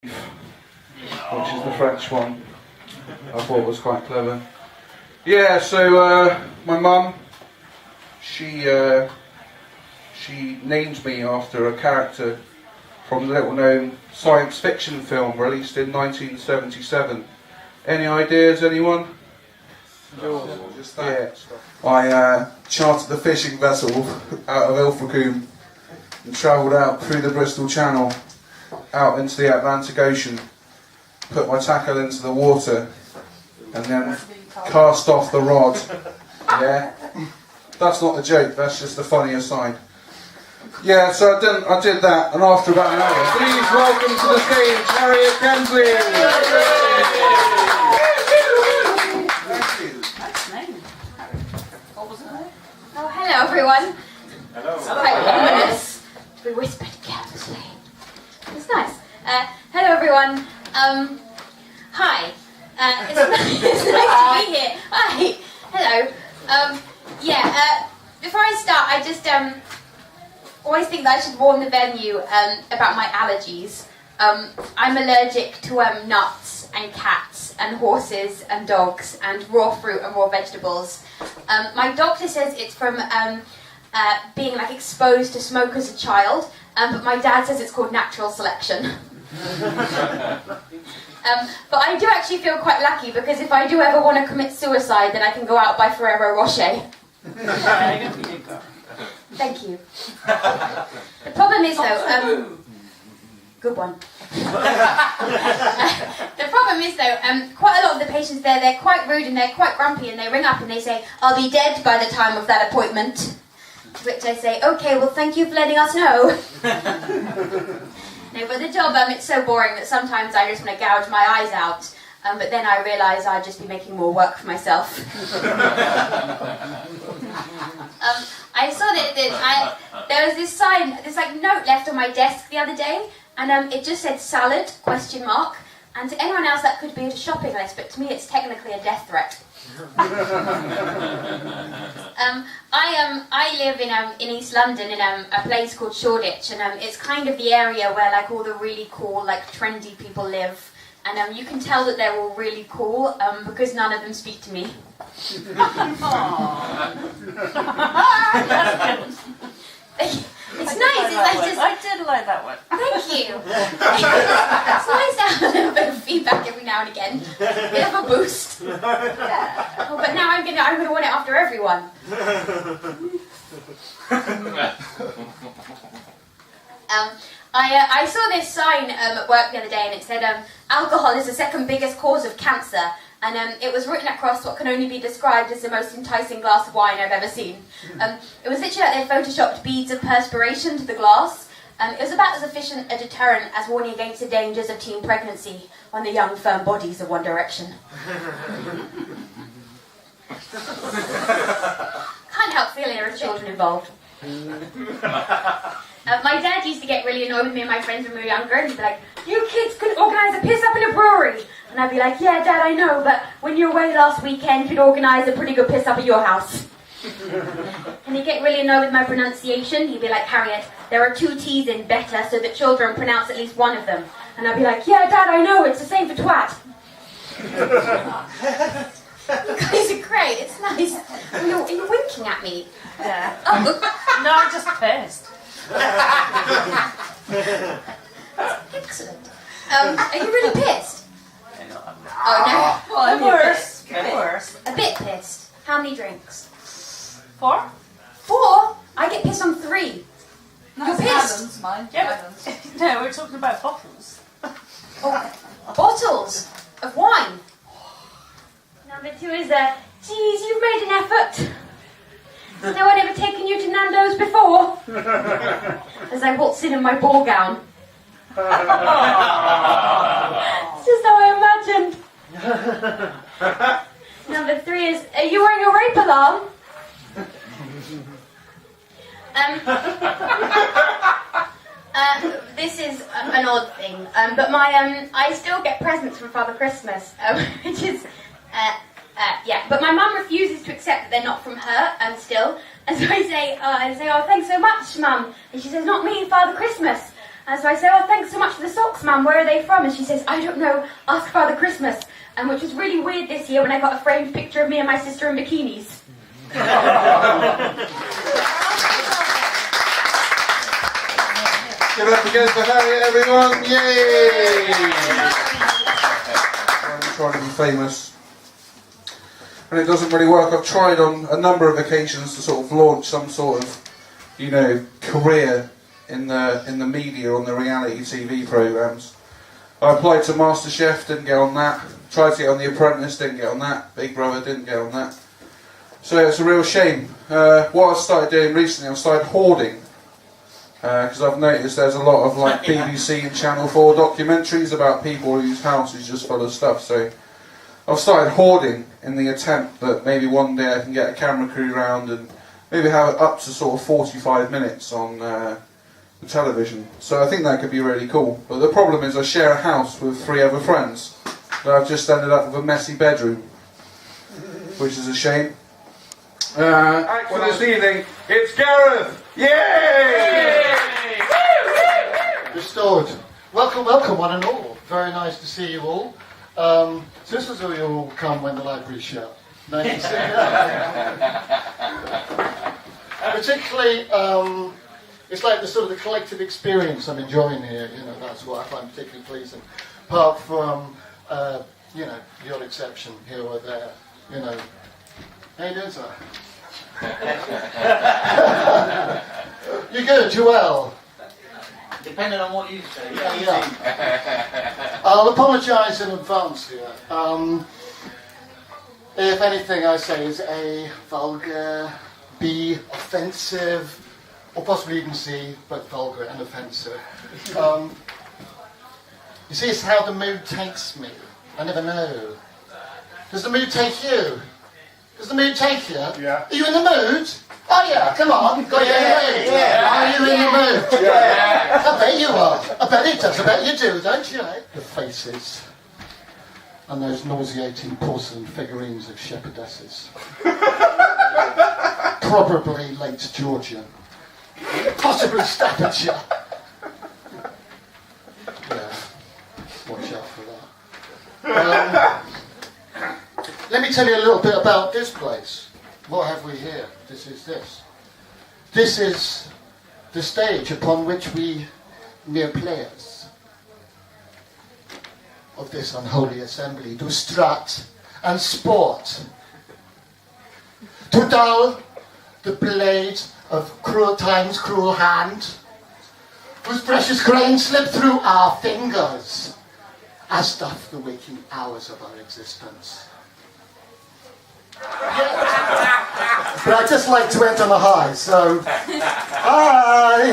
which is the French one. I thought was quite clever. Yeah, so my mum, she named me after a character from the little-known science fiction film released in 1977. Any ideas, anyone? Just that. Yeah. I chartered the fishing vessel out of Ilfracombe and travelled out through the Bristol Channel out into the Atlantic Ocean, put my tackle into the water and then cast off the rod. Yeah, that's not the joke, that's just the funnier side. Yeah, so I did that, and after about an hour, please welcome to the stage Harriot Kensley. Oh, hello everyone. Hello. It's quite ominous to be whispered carelessly. It's nice. Hello everyone. Hi. It's nice to be here. Hi. Hello. Before I start, I just always think that I should warn the venue about my allergies. I'm allergic to nuts and cats and horses and dogs and raw fruit and raw vegetables. My doctor says it's from being exposed to smoke as a child, but my dad says it's called natural selection. But I do actually feel quite lucky because if I do ever want to commit suicide, then I can go out by Ferrero Rocher. Thank you. The problem is though, good one. The problem is though, quite a lot of the patients there, they're quite rude and they're quite grumpy and they ring up and they say, I'll be dead by the time of that appointment. To which I say, okay, well thank you for letting us know. No, but the job, it's so boring that sometimes I just want to gouge my eyes out. But then I realise I'd just be making more work for myself. I saw that there was this sign, this note left on my desk the other day, and it just said salad, ? And to anyone else that could be a shopping list, but to me it's technically a death threat. I live in East London in a place called Shoreditch, and it's kind of the area where all the really cool, trendy people live. And you can tell that they're all really cool because none of them speak to me. It's nice. I did like that one. Thank you. It's nice to have a little bit of feedback every now and again. A bit of a boost. Oh, but now I'm gonna want it after everyone. I saw this sign at work the other day and it said alcohol is the second biggest cause of cancer, and it was written across what can only be described as the most enticing glass of wine I've ever seen. It was literally like they photoshopped beads of perspiration to the glass. It was about as efficient a deterrent as warning against the dangers of teen pregnancy on the young firm bodies of One Direction. Can't help feeling there are children involved. My dad used to get really annoyed with me and my friends when we were younger, and he'd be like, you kids couldn't organise a piss up in a brewery. And I'd be like, yeah, Dad, I know, but when you were away last weekend, you'd organise a pretty good piss up at your house. And he'd get really annoyed with my pronunciation. He'd be like, Harriet, there are 2 T's in better so that children pronounce at least one of them. And I'd be like, yeah, Dad, I know, it's the same for twat. You guys are great, it's nice. You're winking at me. Yeah. Oh. No, I'm just pissed. Excellent. Are you really pissed? Oh no. Well, I'm worse. Worse. A bit pissed. How many drinks? 4? 4? I get pissed on 3. You're pissed? Adam's mine. Yeah, but no, we're talking about bottles. Oh, bottles of wine. Number 2 is geez, you've made an effort. Has no one ever taken you to Nando's before? As I waltz in my ball gown. It's just how I imagined. Number 3 is, are you wearing a rape alarm? This is an odd thing, but I still get presents from Father Christmas, which is, but my mum refuses to accept that they're not from her, still, and so I say, oh, thanks so much, Mum, and she says, not me, Father Christmas, And so I say, oh, thanks so much for the socks, ma'am. Where are they from? And she says, I don't know. Ask Father Christmas. And which was really weird this year when I got a framed picture of me and my sister in bikinis. Give it up again for Harriot, everyone! Yay! I'm trying to be famous. And it doesn't really work. I've tried on a number of occasions to sort of launch some sort of, career in the media, on the reality TV programmes. I applied to MasterChef, didn't get on that. Tried to get on The Apprentice, didn't get on that. Big Brother, didn't get on that. So it's a real shame. What I've started doing recently, I've started hoarding. Because I've noticed there's a lot of like BBC and Channel 4 documentaries about people whose house is just full of stuff. So I've started hoarding in the attempt that maybe one day I can get a camera crew round and maybe have it up to sort of 45 minutes on the television. So I think that could be really cool. But the problem is I share a house with 3 other friends. So I've just ended up with a messy bedroom, which is a shame. For this evening, it's Gareth! Yay! Restored. Welcome, welcome, one and all. Very nice to see you all. So this was where you all come when the library's shut. Nice to see you. Particularly, it's like the sort of the collective experience I'm enjoying here. That's what I find particularly pleasing. Apart from, the odd exception here or there. How you doing, sir? You good? You well? Depending on what you say. Yeah. I'll apologise in advance here. If anything I say is A, vulgar, B, offensive, or possibly even C, both vulgar and offensive. You see, it's how the mood takes me. I never know. Does the mood take you? Does the mood take you? Yeah. Are you in the mood? Oh yeah, come on. Got you in the mood? Yeah. Are you in the mood? Yeah. I bet you are. I bet it does. I bet you do, don't you? The faces. And those nauseating porcelain figurines of shepherdesses. Probably late Georgian. Possibly Staffordshire. Yeah. Watch out for that. Let me tell you a little bit about this place. What have we here? This is this. This is the stage upon which we, mere players of this unholy assembly, do strut and sport. To dull the blade of cruel time's cruel hand, whose precious grains slip through our fingers, as doth the waking hours of our existence. But I just like to end on a high, so... Hi!